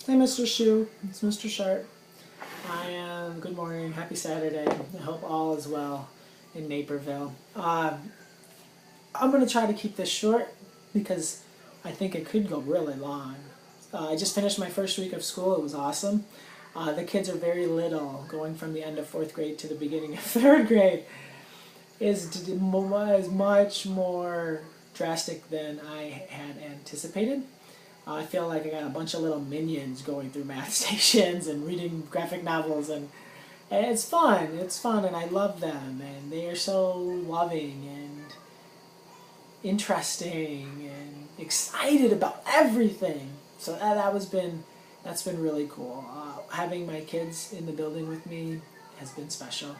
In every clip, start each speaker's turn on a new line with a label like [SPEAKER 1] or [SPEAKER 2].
[SPEAKER 1] Hey, Mr. Shu. It's Mr. Sharp. Good morning. Happy Saturday. I hope all is well in Naperville. I'm going to try to keep this short because I think it could go really long. I just finished my first week of school. It was awesome. The kids are very little, going from the end of fourth grade to the beginning of third grade is much more drastic than I had anticipated. I feel like I got a bunch of little minions going through math stations and reading graphic novels, and it's fun. It's fun, and I love them, and they are so loving and interesting and excited about everything. So that's been really cool. Having my kids in the building with me has been special.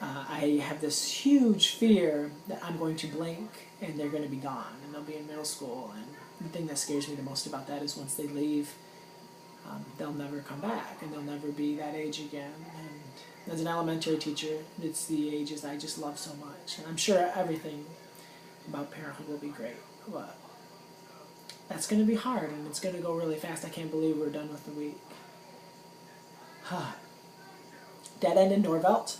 [SPEAKER 1] I have this huge fear that I'm going to blink and they're going to be gone and they'll be in middle school. And the thing that scares me the most about that is once they leave, they'll never come back and they'll never be that age again. And as an elementary teacher, it's the ages I just love so much. And I'm sure everything about parenthood will be great. But that's going to be hard and it's going to go really fast. I can't believe we're done with the week. Dead End in Norvelt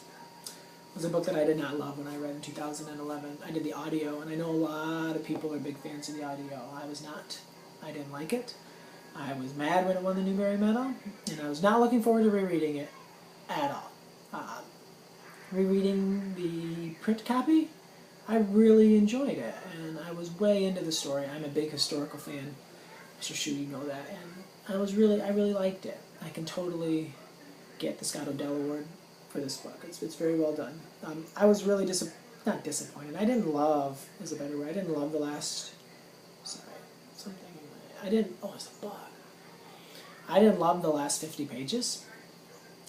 [SPEAKER 1] was a book that I did not love when I read in 2011. I did the audio, and I know a lot of people are big fans of the audio. I was not. I didn't like it. I was mad when it won the Newbery Medal, and I was not looking forward to rereading it at all. Rereading the print copy, I really enjoyed it, and I was way into the story. I'm a big historical fan, Mr. Shu, you know that, and I really liked it. I can totally get the Scott Odell Award for this book. It's very well done. I was really not disappointed. I didn't love is a better word. I didn't love the last. Sorry, something. I didn't. Oh, it's a book. I didn't love the last 50 pages.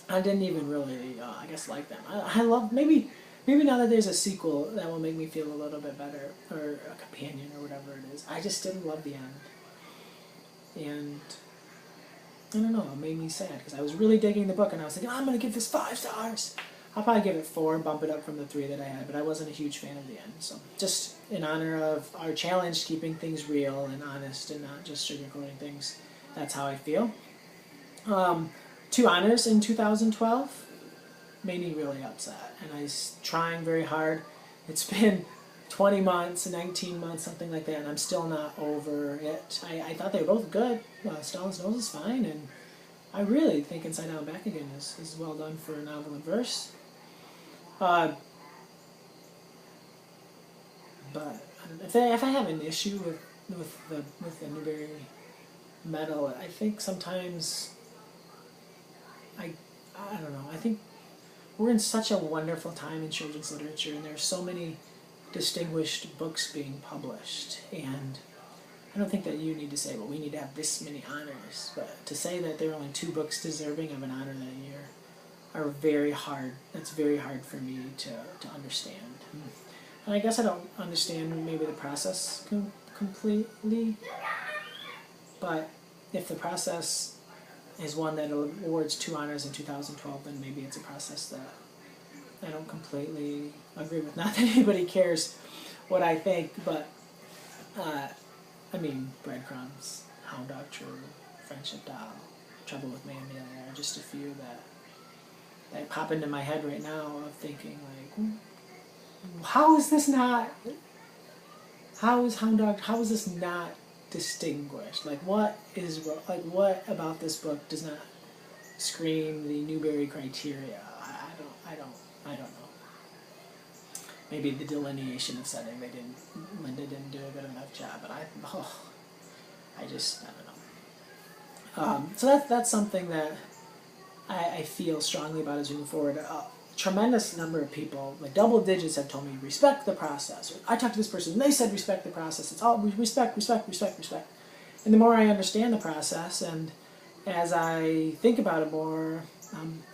[SPEAKER 1] I didn't even really, I guess, like them. I love maybe now that there's a sequel that will make me feel a little bit better, or a companion or whatever it is. I just didn't love the end, and I don't know, it made me sad because I was really digging the book and I was thinking, I'm going to give this 5 stars. I'll probably give it 4 and bump it up from the 3 that I had, but I wasn't a huge fan of the end. So just in honor of our challenge, keeping things real and honest and not just sugarcoating things, that's how I feel. 2 honors in 2012 made me really upset, and I was trying very hard. It's been 20 months, 19 months, something like that, and I'm still not over it. I thought they were both good. Stalin's Nose is fine, and I really think Inside Out and Back Again is well done for a novel in verse. But if I have an issue with the Newbery Medal, I think sometimes I don't know. I think we're in such a wonderful time in children's literature, and there's so many distinguished books being published, and I don't think that you need to say, well, we need to have this many honors, but to say that there are only 2 books deserving of an honor that year are very hard. That's very hard for me to understand. And I guess I don't understand maybe the process completely, but if the process is one that awards 2 honors in 2012, then maybe it's a process that I don't completely agree with. Not that anybody cares what I think, but I mean, Breadcrumbs, Hound Dog True, Friendship Doll, Trouble with May Amelia are just a few that pop into my head right now of thinking like, how is this not? How is this not distinguished? Like, what about this book does not scream the Newbery criteria? I don't know. Maybe the delineation of setting, Linda didn't do a good enough job, but I don't know. So that's something that I feel strongly about as we move forward. A tremendous number of people, like double digits, have told me, respect the process. Or, I talked to this person, and they said respect the process. It's all respect. And the more I understand the process, and as I think about it more,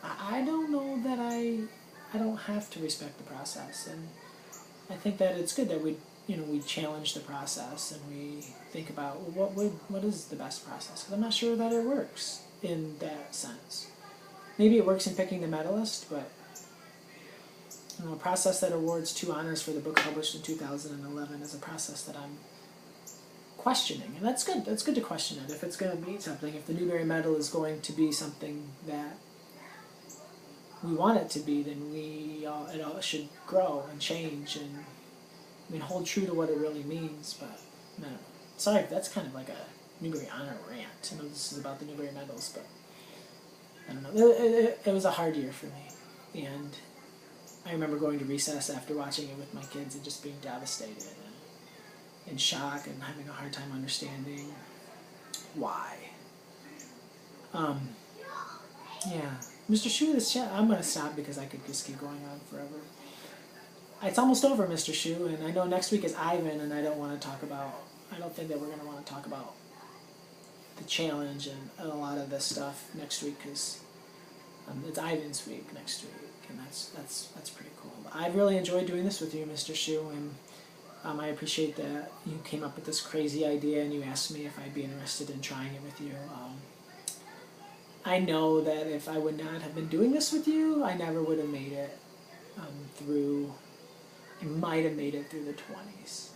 [SPEAKER 1] I don't know that I don't have to respect the process, and I think that it's good that we challenge the process and we think about, well, what is the best process? Because I'm not sure that it works in that sense. Maybe it works in picking the medalist, but a process that awards 2 honors for the book published in 2011 is a process that I'm questioning, and that's good. That's good to question it. If it's going to be something, if the Newbery Medal is going to be something that we want it to be, then it all should grow and change and hold true to what it really means. But no, sorry, that's kind of like a Newbery Honor rant. I know this is about the Newbery Medals, but I don't know. It was a hard year for me, and I remember going to recess after watching it with my kids and just being devastated and in shock and having a hard time understanding why. Yeah. Mr. Shu, I'm going to stop because I could just keep going on forever. It's almost over, Mr. Shu, and I know next week is Ivan, and I don't think that we're going to want to talk about the challenge and a lot of this stuff next week, because it's Ivan's week next week, and that's pretty cool. I really enjoyed doing this with you, Mr. Shu, and I appreciate that you came up with this crazy idea and you asked me if I'd be interested in trying it with you. I know that if I would not have been doing this with you, I never would have made it through. I might have made it through the 20s.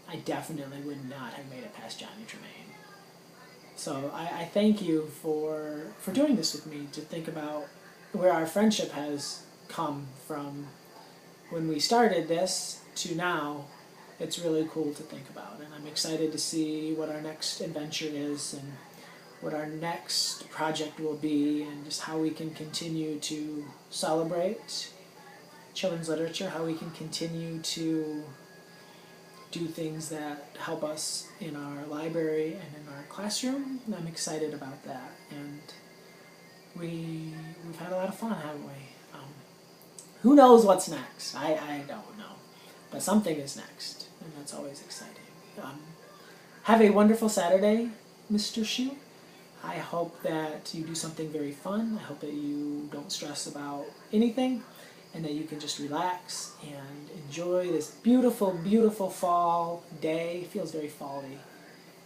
[SPEAKER 1] I definitely would not have made it past Johnny Tremaine. So I thank you for doing this with me, to think about where our friendship has come from when we started this to now. It's really cool to think about, and I'm excited to see what our next adventure is and what our next project will be, and just how we can continue to celebrate children's literature, how we can continue to do things that help us in our library and in our classroom. And I'm excited about that, and we've had a lot of fun, haven't we? Who knows what's next? I don't know, but something is next, and that's always exciting. Have a wonderful Saturday, Mr. Shu. I hope that you do something very fun. I hope that you don't stress about anything, and that you can just relax and enjoy this beautiful, beautiful fall day. It feels very fall-y.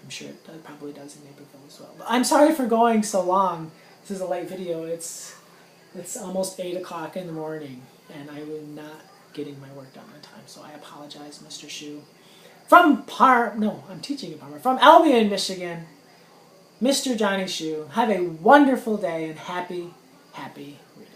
[SPEAKER 1] I'm sure it probably does in Naperville as well. But I'm sorry for going so long. This is a late video. It's almost 8 o'clock in the morning, and I am not getting my work done on time. So I apologize, Mr. Shu. From I'm teaching in Parma. From Albion, Michigan, Mr. Johnny Shu. Have a wonderful day and happy, happy reading.